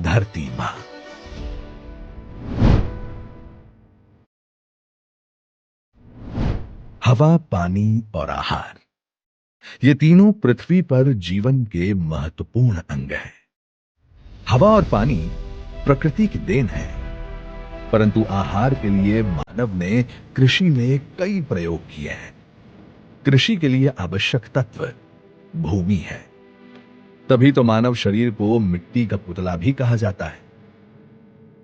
धरती मां। हवा, पानी और आहार, ये तीनों पृथ्वी पर जीवन के महत्वपूर्ण अंग हैं। हवा और पानी प्रकृति की देन है, परंतु आहार के लिए मानव ने कृषि में कई प्रयोग किए हैं। कृषि के लिए आवश्यक तत्व भूमि है, तभी तो मानव शरीर को मिट्टी का पुतला भी कहा जाता है।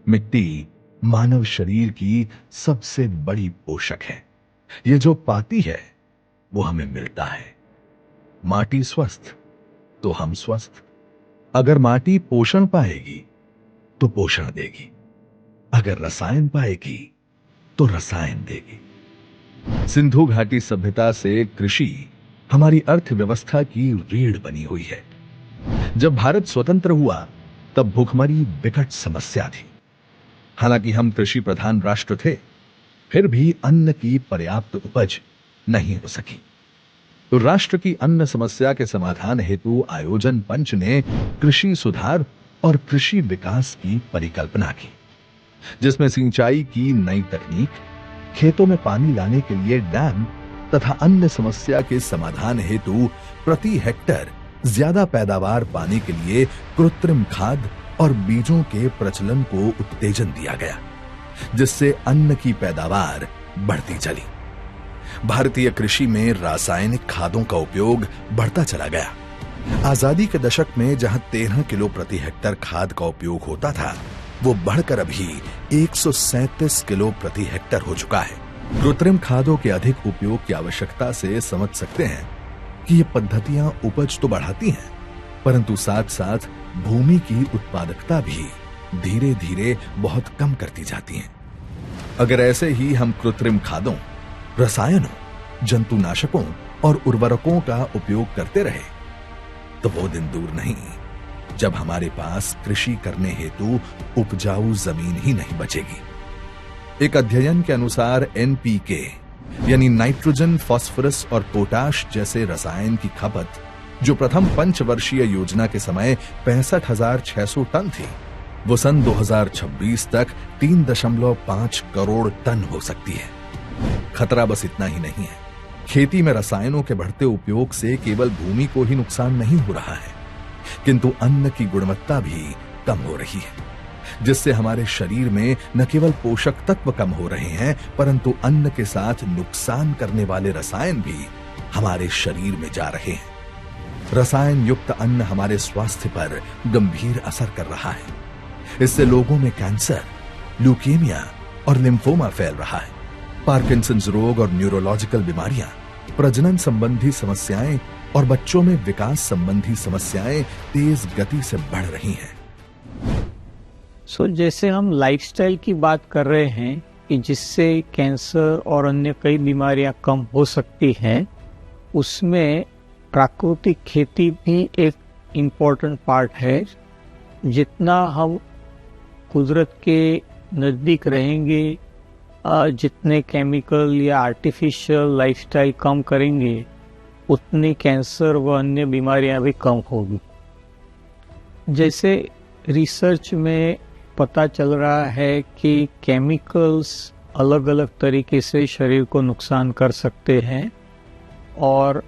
मिट्टी मानव शरीर की सबसे बड़ी पोषक है। ये जो पाती है वो हमें मिलता है। माटी स्वस्थ तो हम स्वस्थ। अगर माटी पोषण पाएगी तो पोषण देगी, अगर रसायन पाएगी तो रसायन देगी। सिंधु घाटी सभ्यता से कृषि हमारी अर्थव्यवस्था की रीढ़ बनी हुई है। जब भारत स्वतंत्र हुआ तब भूखमरी विकट समस्या थी। हालांकि हम कृषि प्रधान राष्ट्र थे, फिर भी अन्न की पर्याप्त उपज नहीं हो सकी। तो राष्ट्र की अन्न समस्या के समाधान हेतु आयोजन पंच ने कृषि सुधार और कृषि विकास की परिकल्पना की, जिसमें सिंचाई की नई तकनीक, खेतों में पानी लाने के लिए डैम तथा अन्य समस्या के समाधान हेतु प्रति हेक्टर ज्यादा पैदावार पाने के लिए कृत्रिम खाद और बीजों के प्रचलन को उत्तेजन दिया गया, जिससे अन्न की पैदावार बढ़ती चली। भारतीय कृषि में रासायनिक खादों का उपयोग बढ़ता चला गया। आजादी के दशक में जहां 13 किलो प्रति हेक्टर खाद का उपयोग होता था, वो बढ़कर अभी 137 किलो प्रति हेक्टर हो चुका है। कृत्रिम खादों के अधिक उपयोग की आवश्यकता से समझ सकते हैं कि ये पद्धतियां उपज तो बढ़ाती हैं, परंतु साथ साथ भूमि की उत्पादकता भी धीरे धीरे बहुत कम करती जाती हैं। अगर ऐसे ही हम कृत्रिम खादों, रसायनों, जंतुनाशकों और उर्वरकों का उपयोग करते रहे तो वो दिन दूर नहीं जब हमारे पास कृषि करने हेतु उपजाऊ जमीन ही नहीं बचेगी। एक अध्ययन के अनुसार एनपीके यानी नाइट्रोजन, फास्फोरस और पोटाश जैसे रसायन की खपत जो प्रथम पंचवर्षीय योजना के समय 65,600 टन थी, वो सन 2026 तक 3.5 करोड़ टन हो सकती है। खतरा बस इतना ही नहीं है। खेती में रसायनों के बढ़ते उपयोग से केवल भूमि को ही नुकसान नहीं हो रहा है, किंतु अन्न की गुणवत्ता भी कम हो रही है, जिससे हमारे शरीर में न केवल पोषक तत्व कम हो रहे हैं, परंतु अन्न के साथ नुकसान करने वाले रसायन भी हमारे शरीर में जा रहे हैं। रसायन युक्त अन्न हमारे स्वास्थ्य पर गंभीर असर कर रहा है। इससे लोगों में कैंसर, ल्यूकेमिया और लिम्फोमा फैल रहा है। पार्किंसंस रोग और न्यूरोलॉजिकल बीमारियां, प्रजनन संबंधी समस्याएं और बच्चों में विकास संबंधी समस्याएं तेज गति से बढ़ रही हैं। जैसे हम लाइफस्टाइल की बात कर रहे हैं कि जिससे कैंसर और अन्य कई बीमारियां कम हो सकती हैं, उसमें प्राकृतिक खेती भी एक इम्पोर्टेंट पार्ट है। जितना हम कुदरत के नज़दीक रहेंगे, जितने केमिकल या आर्टिफिशियल लाइफस्टाइल कम करेंगे, उतनी कैंसर व अन्य बीमारियां भी कम होगी। जैसे रिसर्च में पता चल रहा है कि केमिकल्स अलग अलग तरीके से शरीर को नुकसान कर सकते हैं, और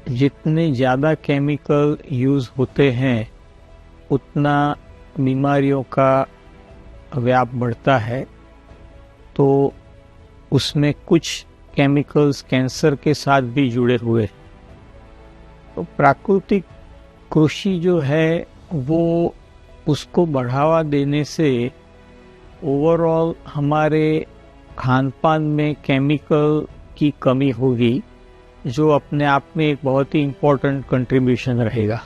जितने ज़्यादा केमिकल यूज़ होते हैं उतना बीमारियों का व्याप बढ़ता है। तो उसमें कुछ केमिकल्स कैंसर के साथ भी जुड़े हुए। तो प्राकृतिक कृषि जो है वो उसको बढ़ावा देने से ओवरऑल हमारे खान पान में केमिकल की कमी होगी, जो अपने आप में एक बहुत ही इम्पोर्टेंट कंट्रीब्यूशन रहेगा।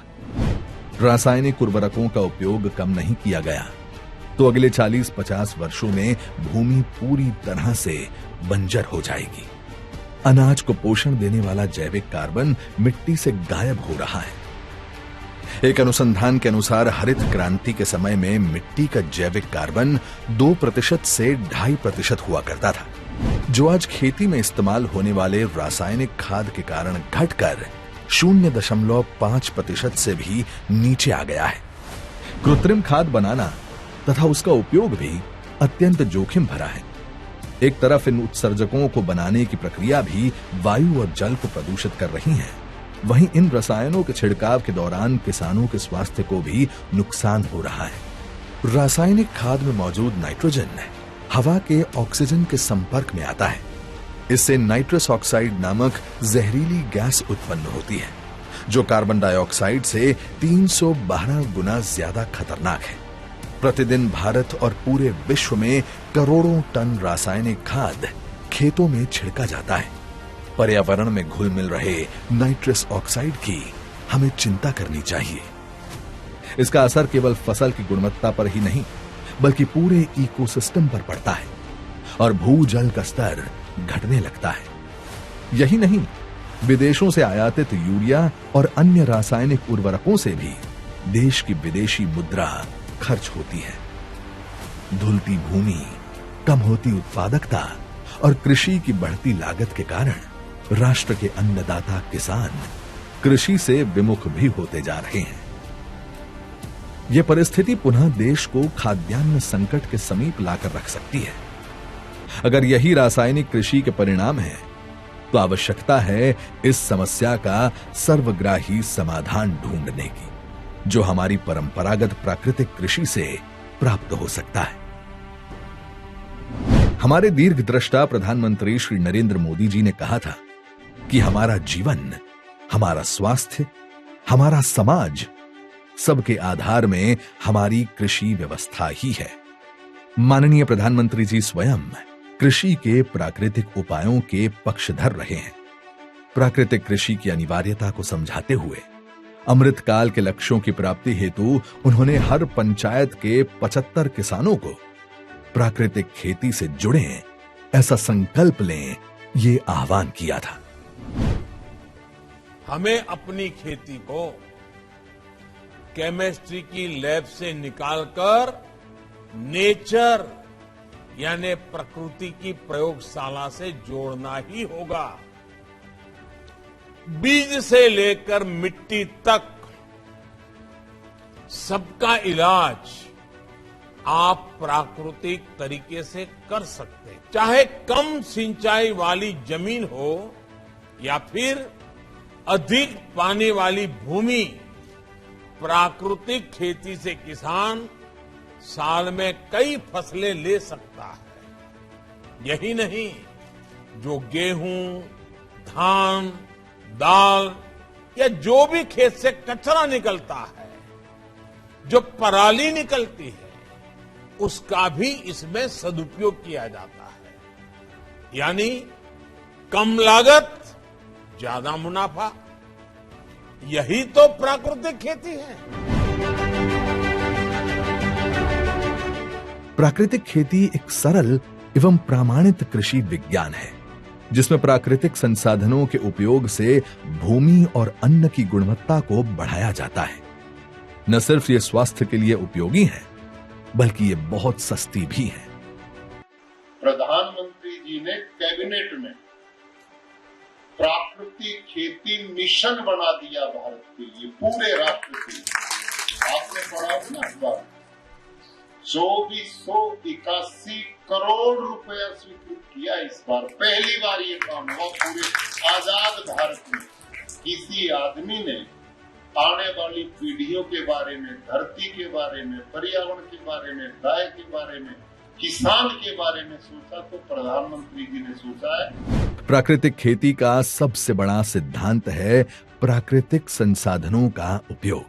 रासायनिक उर्वरकों का उपयोग कम नहीं किया गया तो अगले 40-50 वर्षों में भूमि पूरी तरह से बंजर हो जाएगी। अनाज को पोषण देने वाला जैविक कार्बन मिट्टी से गायब हो रहा है। एक अनुसंधान के अनुसार हरित क्रांति के समय में मिट्टी का जैविक कार्बन 2% से 2.5% हुआ करता था, जो आज खेती में इस्तेमाल होने वाले रासायनिक खाद के कारण घटकर 0.5% से भी नीचे आ गया है। कृत्रिम खाद बनाना तथा उसका उपयोग भी अत्यंत जोखिम भरा है। एक तरफ इन उत्सर्जकों को बनाने की प्रक्रिया भी वायु और जल को प्रदूषित कर रही है, वहीं इन रसायनों के छिड़काव के दौरान किसानों के स्वास्थ्य को भी नुकसान हो रहा है। रासायनिक खाद में मौजूद नाइट्रोजन हवा के ऑक्सीजन के संपर्क में आता है। इससे नाइट्रस ऑक्साइड नामक जहरीली गैस उत्पन्न होती है, जो कार्बन डाइऑक्साइड से 312 गुना ज्यादा खतरनाक है। प्रतिदिन भारत और पूरे विश्व में करोड़ों टन रासायनिक खाद खेतों में छिड़का जाता है। पर्यावरण में घुल मिल रहे नाइट्रस ऑक्साइड की हमें चिंता करनी चाहिए। इसका असर केवल फसल की गुणवत्ता पर ही नहीं, बल्कि पूरे इकोसिस्टम पर पड़ता है और भूजल का स्तर घटने लगता है। यही नहीं, विदेशों से आयातित यूरिया और अन्य रासायनिक उर्वरकों से भी देश की विदेशी मुद्रा खर्च होती है। धुलती भूमि, कम होती उत्पादकता और कृषि की बढ़ती लागत के कारण राष्ट्र के अन्नदाता किसान कृषि से विमुख भी होते जा रहे हैं। यह परिस्थिति पुनः देश को खाद्यान्न संकट के समीप लाकर रख सकती है। अगर यही रासायनिक कृषि के परिणाम है, तो आवश्यकता है इस समस्या का सर्वग्राही समाधान ढूंढने की, जो हमारी परंपरागत प्राकृतिक कृषि से प्राप्त हो सकता है। हमारे दीर्घद्रष्टा प्रधानमंत्री श्री नरेंद्र मोदी जी ने कहा था कि हमारा जीवन, हमारा स्वास्थ्य, हमारा समाज, सबके आधार में हमारी कृषि व्यवस्था ही है। माननीय प्रधानमंत्री जी स्वयं कृषि के प्राकृतिक उपायों के पक्षधर रहे हैं। प्राकृतिक कृषि की अनिवार्यता को समझाते हुए अमृतकाल के लक्ष्यों की प्राप्ति हेतु उन्होंने हर पंचायत के 75 किसानों को प्राकृतिक खेती से जुड़ें, ऐसा संकल्प लें, ये आह्वान किया था। हमें अपनी खेती को केमिस्ट्री की लैब से निकालकर नेचर यानी प्रकृति की प्रयोगशाला से जोड़ना ही होगा। बीज से लेकर मिट्टी तक सबका इलाज आप प्राकृतिक तरीके से कर सकते हैं। चाहे कम सिंचाई वाली जमीन हो या फिर अधिक पानी वाली भूमि, प्राकृतिक खेती से किसान साल में कई फसलें ले सकता है। यही नहीं, जो गेहूं, धान, दाल या जो भी खेत से कचरा निकलता है, जो पराली निकलती है, उसका भी इसमें सदुपयोग किया जाता है। यानी कम लागत, ज्यादा मुनाफा, यही तो प्राकृतिक खेती है। प्राकृतिक खेती एक सरल एवं प्रमाणित कृषि विज्ञान है, जिसमें प्राकृतिक संसाधनों के उपयोग से भूमि और अन्न की गुणवत्ता को बढ़ाया जाता है। न सिर्फ ये स्वास्थ्य के लिए उपयोगी है, बल्कि ये बहुत सस्ती भी है। प्रधानमंत्री जी ने कैबिनेट में प्राकृतिक खेती मिशन बना दिया भारत के लिए, पूरे राष्ट्र के लिए। आपने पढ़ा ना इस बार 2481 करोड़ रुपया स्वीकृत किया इस बार। पहली बार ये काम हुआ पूरे आजाद भारत में। किसी आदमी ने आने वाली पीढ़ियों के बारे में, धरती के बारे में, पर्यावरण के बारे में, गाय के बारे में, किसान के बारे में सोचा तो प्रधानमंत्री जी ने सोचा है। प्राकृतिक खेती का सबसे बड़ा सिद्धांत है प्राकृतिक संसाधनों का उपयोग।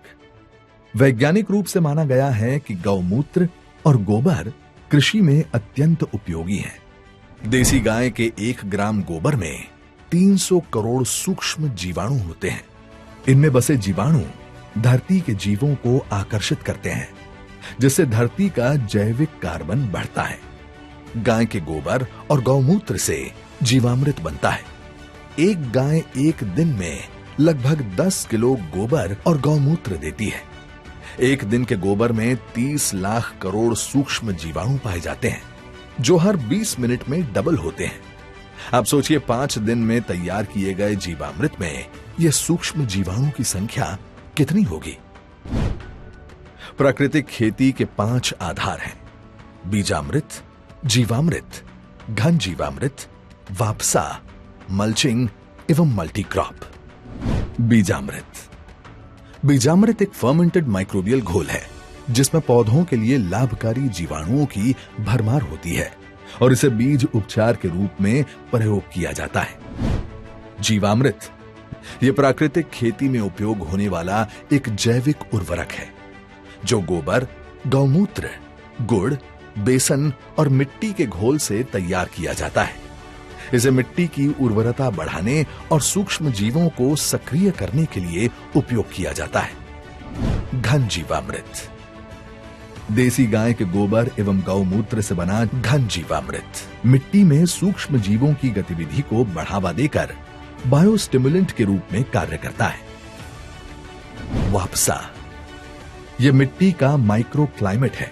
वैज्ञानिक रूप से माना गया है कि गौमूत्र और गोबर कृषि में अत्यंत उपयोगी है। देसी गाय के 1 ग्राम गोबर में 300 करोड़ सूक्ष्म जीवाणु होते हैं। इनमें बसे जीवाणु धरती के जीवों को आकर्षित करते हैं, जिससे धरती का जैविक कार्बन बढ़ता है। गाय के गोबर और गौमूत्र से जीवामृत बनता है। एक गाय एक दिन में लगभग 10 किलो गोबर और गौमूत्र देती है। एक दिन के गोबर में 30 लाख करोड़ सूक्ष्म जीवाणु पाए जाते हैं, जो हर 20 मिनट में डबल होते हैं। आप सोचिए, 5 दिन में तैयार किए गए जीवामृत में यह सूक्ष्म जीवाणु की संख्या कितनी होगी। प्राकृतिक खेती के 5 आधार हैं: बीजामृत, जीवामृत, घन जीवामृत, वापसा, मल्चिंग एवं मल्टीक्रॉप। बीजामृत एक फर्मेंटेड माइक्रोबियल घोल है जिसमें पौधों के लिए लाभकारी जीवाणुओं की भरमार होती है और इसे बीज उपचार के रूप में प्रयोग किया जाता है। जीवामृत यह प्राकृतिक खेती में उपयोग होने वाला एक जैविक उर्वरक है जो गोबर, गौमूत्र, गुड़, बेसन और मिट्टी के घोल से तैयार किया जाता है। इसे मिट्टी की उर्वरता बढ़ाने और सूक्ष्म जीवों को सक्रिय करने के लिए उपयोग किया जाता है। घन जीवामृत देसी गाय के गोबर एवं गौमूत्र से बना घन जीवामृत मिट्टी में सूक्ष्म जीवों की गतिविधि को बढ़ावा देकर बायोस्टिमुलेंट के रूप में कार्य करता है। वापसा यह मिट्टी का माइक्रो क्लाइमेट है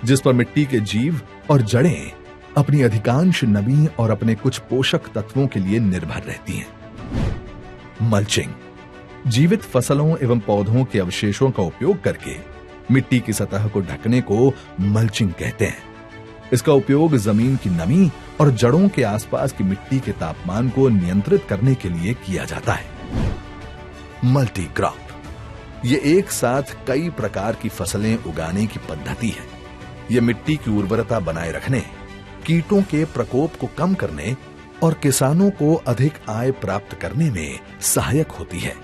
जिस पर मिट्टी के जीव और जड़ें अपनी अधिकांश नमी और अपने कुछ पोषक तत्वों के लिए निर्भर रहती हैं। मल्चिंग जीवित फसलों एवं पौधों के अवशेषों का उपयोग करके मिट्टी की सतह को ढकने को मल्चिंग कहते हैं। इसका उपयोग जमीन की नमी और जड़ों के आसपास की मिट्टी के तापमान को नियंत्रित करने के लिए किया जाता है। मल्टी क्रॉप यह एक साथ कई प्रकार की फसलें उगाने की पद्धति है। यह मिट्टी की उर्वरता बनाए रखने, कीटों के प्रकोप को कम करने और किसानों को अधिक आय प्राप्त करने में सहायक होती है।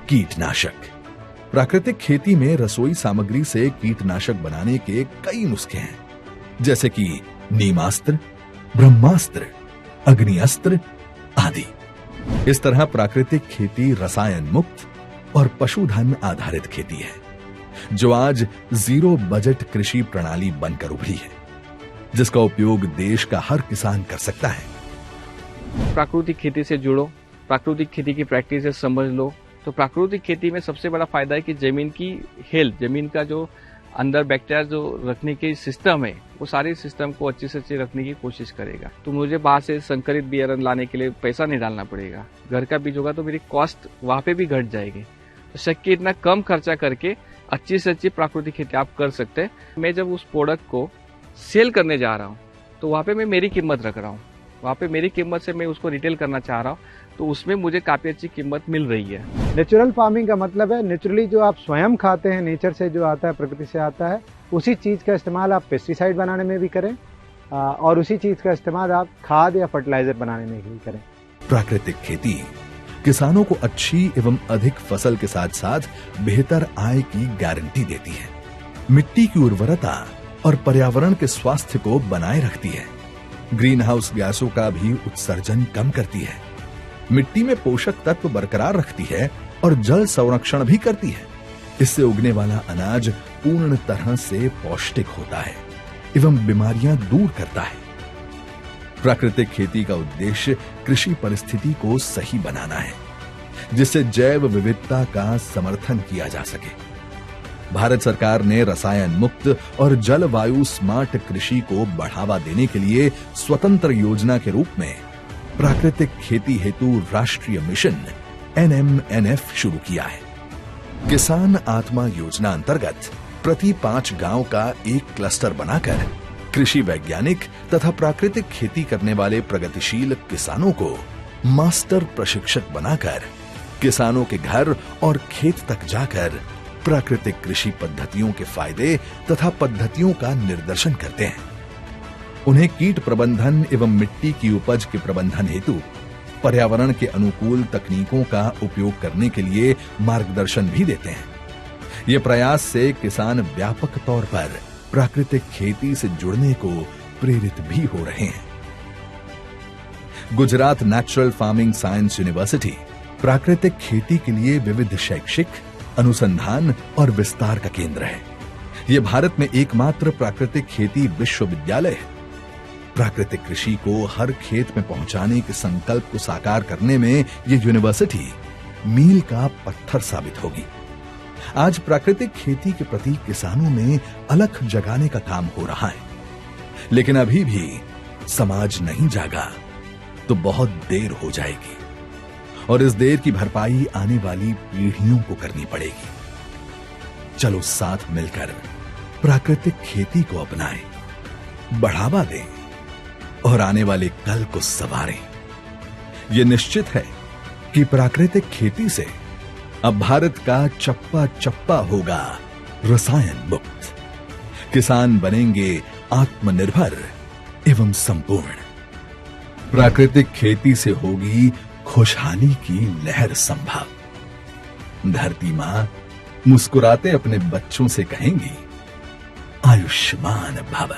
कीटनाशक प्राकृतिक खेती में रसोई सामग्री से कीटनाशक बनाने के कई नुस्खे हैं जैसे कि नीमास्त्र, ब्रह्मास्त्र, अग्निअस्त्र आदि। इस तरह प्राकृतिक खेती रसायन मुक्त और पशुधन आधारित खेती है जो आज जीरो बजट कृषि प्रणाली बनकर उभरी है जिसका उपयोग देश का हर किसान कर सकता है। प्राकृतिक खेती से जुड़ो, प्राकृतिक खेती की प्रैक्टिस से समझ लो। तो प्राकृतिक खेती में सबसे बड़ा फायदा है कि जमीन की हेल्थ, जमीन का जो अंदर बैक्टीरिया जो रखने के सिस्टम है वो सारे सिस्टम को अच्छे से अच्छे रखने की कोशिश करेगा। तो मुझे बाहर से संकरित बियारण लाने के लिए पैसा नहीं डालना पड़ेगा। घर का बीज होगा तो मेरी कॉस्ट वहां पे भी घट जाएगी। तो शक्य इतना कम खर्चा करके अच्छी से अच्छी प्राकृतिक खेती आप कर सकते हैं। मैं जब उस प्रोडक्ट को सेल करने जा रहा हूँ तो वहाँ पे मैं मेरी कीमत रख रहा हूँ, वहाँ पे मेरी कीमत से मैं उसको रिटेल करना चाह रहा हूँ तो उसमें मुझे काफी अच्छी कीमत मिल रही है। नेचुरल फार्मिंग का मतलब है नेचुरली जो आप स्वयं खाते हैं, नेचर से जो आता है, प्रकृति से आता है, उसी चीज का इस्तेमाल आप पेस्टिसाइड बनाने में भी करें और उसी चीज का इस्तेमाल आप खाद या फर्टिलाइजर बनाने में भी करें। प्राकृतिक खेती किसानों को अच्छी एवं अधिक फसल के साथ साथ बेहतर आय की गारंटी देती है, मिट्टी की उर्वरता और पर्यावरण के स्वास्थ्य को बनाए रखती है, ग्रीन हाउस गैसों का भी उत्सर्जन कम करती है, मिट्टी में पोषक तत्व बरकरार रखती है और जल संरक्षण भी करती है। इससे उगने वाला अनाज पूर्ण तरह से पौष्टिक होता है एवं बीमारियां दूर करता है। प्राकृतिक खेती का उद्देश्य कृषि परिस्थिति को सही बनाना है जिससे जैव विविधता का समर्थन किया जा सके। भारत सरकार ने रसायन मुक्त और जलवायु स्मार्ट कृषि को बढ़ावा देने के लिए स्वतंत्र योजना के रूप में प्राकृतिक खेती हेतु राष्ट्रीय मिशन NMNF शुरू किया है। किसान आत्मा योजना अंतर्गत प्रति 5 गांव का एक क्लस्टर बनाकर कृषि वैज्ञानिक तथा प्राकृतिक खेती करने वाले प्रगतिशील किसानों को मास्टर प्रशिक्षक बनाकर किसानों के घर और खेत तक जाकर प्राकृतिक कृषि पद्धतियों के फायदे तथा पद्धतियों का निर्देशन करते हैं। उन्हें कीट प्रबंधन एवं मिट्टी की उपज के प्रबंधन हेतु पर्यावरण के अनुकूल तकनीकों का उपयोग करने के लिए मार्गदर्शन भी देते हैं। ये प्रयास से किसान व्यापक तौर पर प्राकृतिक खेती से जुड़ने को प्रेरित भी हो रहे हैं। Gujarat natural farming science university प्राकृतिक खेती के लिए विविध शैक्षिक अनुसंधान और विस्तार का केंद्र है। यह भारत में एकमात्र प्राकृतिक खेती विश्वविद्यालय है। प्राकृतिक कृषि को हर खेत में पहुंचाने के संकल्प को साकार करने में यह यूनिवर्सिटी मील का पत्थर साबित होगी। आज प्राकृतिक खेती के प्रति किसानों में अलख जगाने का काम हो रहा है, लेकिन अभी भी समाज नहीं जागा तो बहुत देर हो जाएगी और इस देर की भरपाई आने वाली पीढ़ियों को करनी पड़ेगी। चलो साथ मिलकर प्राकृतिक खेती को अपनाएं, बढ़ावा दें और आने वाले कल को संवारें। यह निश्चित है कि प्राकृतिक खेती से अब भारत का चप्पा चप्पा होगा रसायन मुक्त। किसान बनेंगे आत्मनिर्भर एवं संपूर्ण। प्राकृतिक खेती से होगी खुशहाली की लहर संभव। धरती मां मुस्कुराते अपने बच्चों से कहेंगी, आयुष्मान भव।